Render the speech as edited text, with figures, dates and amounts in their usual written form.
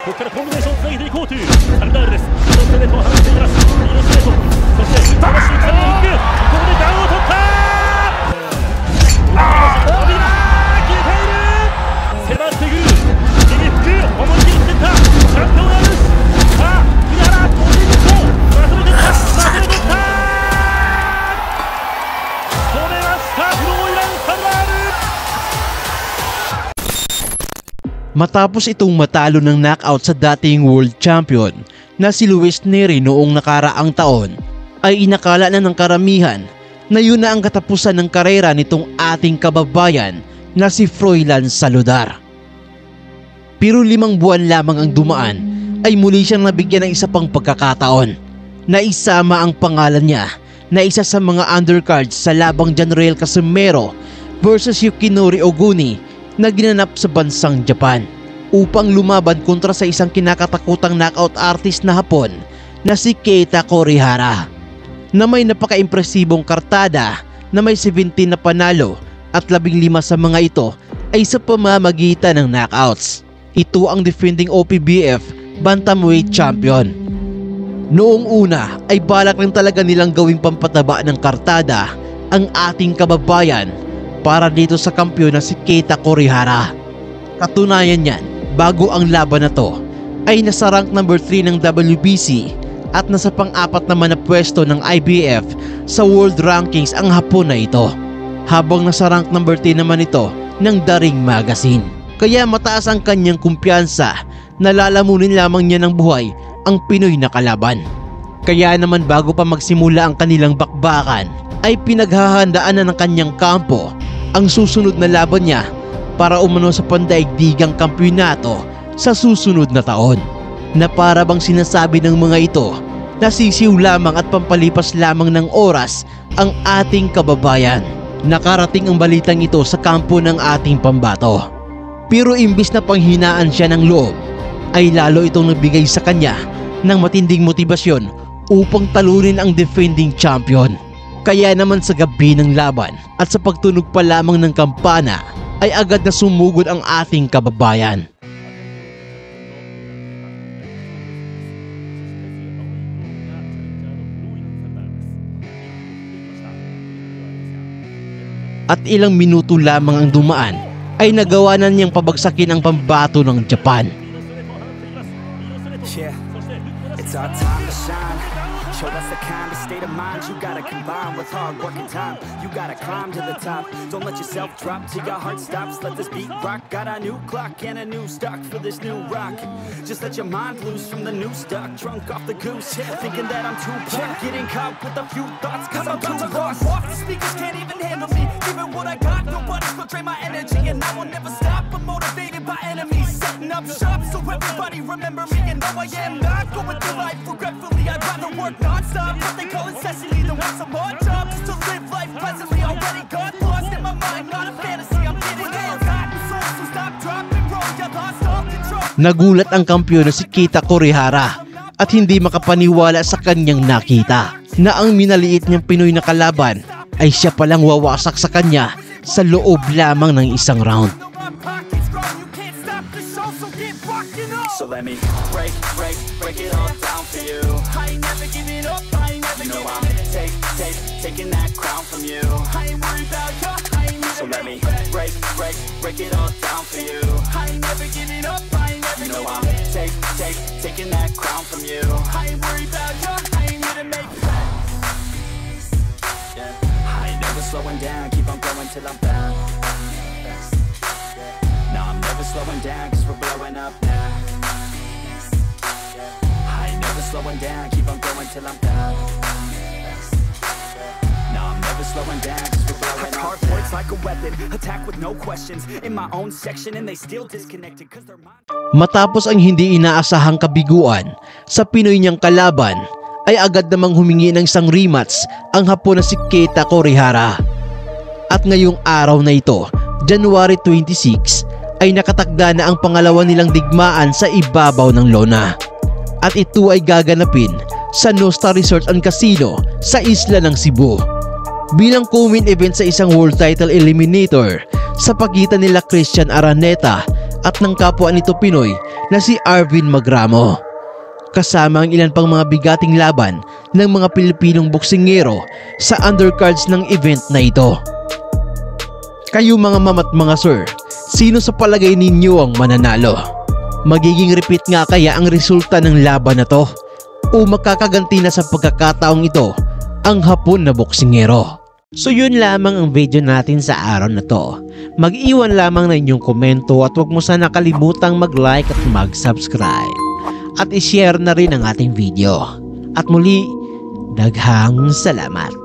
ここからコンビネーションをつなげていこうというカルダールです。そのストレートを放っています。右のストレート、そして魂からのキック、ここでダウンを取ったー。伸びだー、消えている。迫ってくる右フック、思い切りいっていったチャンピオンアルス。さあ栗原ポジションまとめていった、まとめていったー。止めました、フローイランカルダール。Matapos itong matalo ng knockout sa dating world champion na si Luis Nery noong nakaraang taon, ay inakala na ng karamihan na yun na ang katapusan ng karera nitong ating kababayan na si Froilan Saludar. Pero 5 buwan lamang ang dumaan ay muli siyang nabigyan ng isa pang pagkakataon na isama ang pangalan niya na isa sa mga undercards sa labang Janriel Casimero versus Yukinori Oguni na ginanap sa bansang Japan upang lumaban kontra sa isang kinakatakutang knockout artist na Hapon na si Keita Kurihara, na may napaka-impresibong kartada na may 17 na panalo at 15 sa mga ito ay sa pamamagitan ng knockouts. Ito ang defending OPBF Bantamweight Champion. Noong una ay balak lang talaga nilang gawing pampataba ng kartada ang ating kababayan para dito sa kampiyon na si Keita Kurihara. Katunayan niyan, bago ang laban na to ay nasa rank number 3 ng WBC at nasa pang-4 naman na pwesto ng IBF sa world rankings ang Hapon na ito, habang nasa rank number 10 naman ito ng The Ring Magazine. Kaya mataas ang kanyang kumpiyansa na lalamunin lamang niya ng buhay ang Pinoy na kalaban. Kaya naman bago pa magsimula ang kanilang bakbakan ay pinaghahandaan na ng kanyang kampo ang susunod na laban niya para umano sa pandaigdigang kampyonato sa susunod na taon, na para bang sinasabi ng mga ito na sisiw lamang at pampalipas lamang ng oras ang ating kababayan. Nakarating ang balitang ito sa kampo ng ating pambato, pero imbis na panghinaan siya ng loob ay lalo itong nagbigay sa kanya ng matinding motibasyon upang talunin ang defending champion. Kaya naman sa gabi ng laban at sa pagtunog pa lamang ng kampana ay agad na sumugod ang ating kababayan. At ilang minuto lamang ang dumaan ay nagawa na niyang pabagsakin ang pambato ng Japan. Yeah, it's our time to shine. Show us the kind of state of mind you gotta combine with hard work and time. You gotta climb to the top. Don't let yourself drop till your heart stops. Let this beat rock. Got a new clock and a new stock for this new rock. Just let your mind loose from the new stock. Drunk off the goose, thinking that I'm too pop. Getting caught with a few thoughts cause I'm too lost. The speakers can't even handle me. Even what I got, nobody's gonna drain my energy. And I will never stop. I'm motivated by enemies. Setting up shop so everybody remember me. And though I am not going through life regretfully, I'd rather work non-stop, but they call incessantly. Then want some more job just to live life pleasantly. Already got lost in my mind, not a fantasy. I'm getting all that soul, so stop, drop, and roll. You lost all control. Nagulat ang kampiyon na si Keita Kurihara at hindi makapaniwala sa kanyang nakita na ang minaliit niyang Pinoy na kalaban ay siya palang wawasak sa kanya sa loob lamang ng isang round. So let me break it all down for you. I ain't never giving up, I ain't never giving up. Taking that crown from you. I ain't worried about you, I ain't never. So let me break it all down for you. I ain't never giving up, I ain't never giving up. Taking that crown from you. I ain't worried about you, I ain't here to make friends. Yeah. I ain't never slowing down, keep on going till I'm found. No, I'm never slowing down cause we're blowing up now. I ain't never slowing down, keep on going till I'm down. No, I'm never slowing down cause we're blowing up. Hard words like a weapon, attack with no questions. In my own section and they still disconnected cause they're mine. Matapos ang hindi inaasahang kabiguan sa Pinoy niyang kalaban, ay agad namang humingi ng isang rematch ang Hapon na si Keita Kurihara. At ngayong araw na ito, January 26, ay nakatakda na ang pangalawa nilang digmaan sa ibabaw ng lona. At ito ay gaganapin sa Nostar Resort and Casino sa isla ng Cebu, bilang co-main event sa isang world title eliminator sa pagitan nila Christian Araneta at ng kapwa nito Pinoy na si Arvin Magramo. Kasama ang ilan pang mga bigating laban ng mga Pilipinong boksingero sa undercards ng event na ito. Kayo mga ma'am at mga sir, sino sa palagay ninyo ang mananalo? Magiging repeat nga kaya ang resulta ng laban na to? O makakaganti na sa pagkakataong ito ang Hapon na boksingero? So yun lamang ang video natin sa araw na to. Mag-iwan lamang na inyong komento at huwag mo sana kalimutang mag-like at mag-subscribe. At i-share na rin ang ating video. At muli, daghang salamat.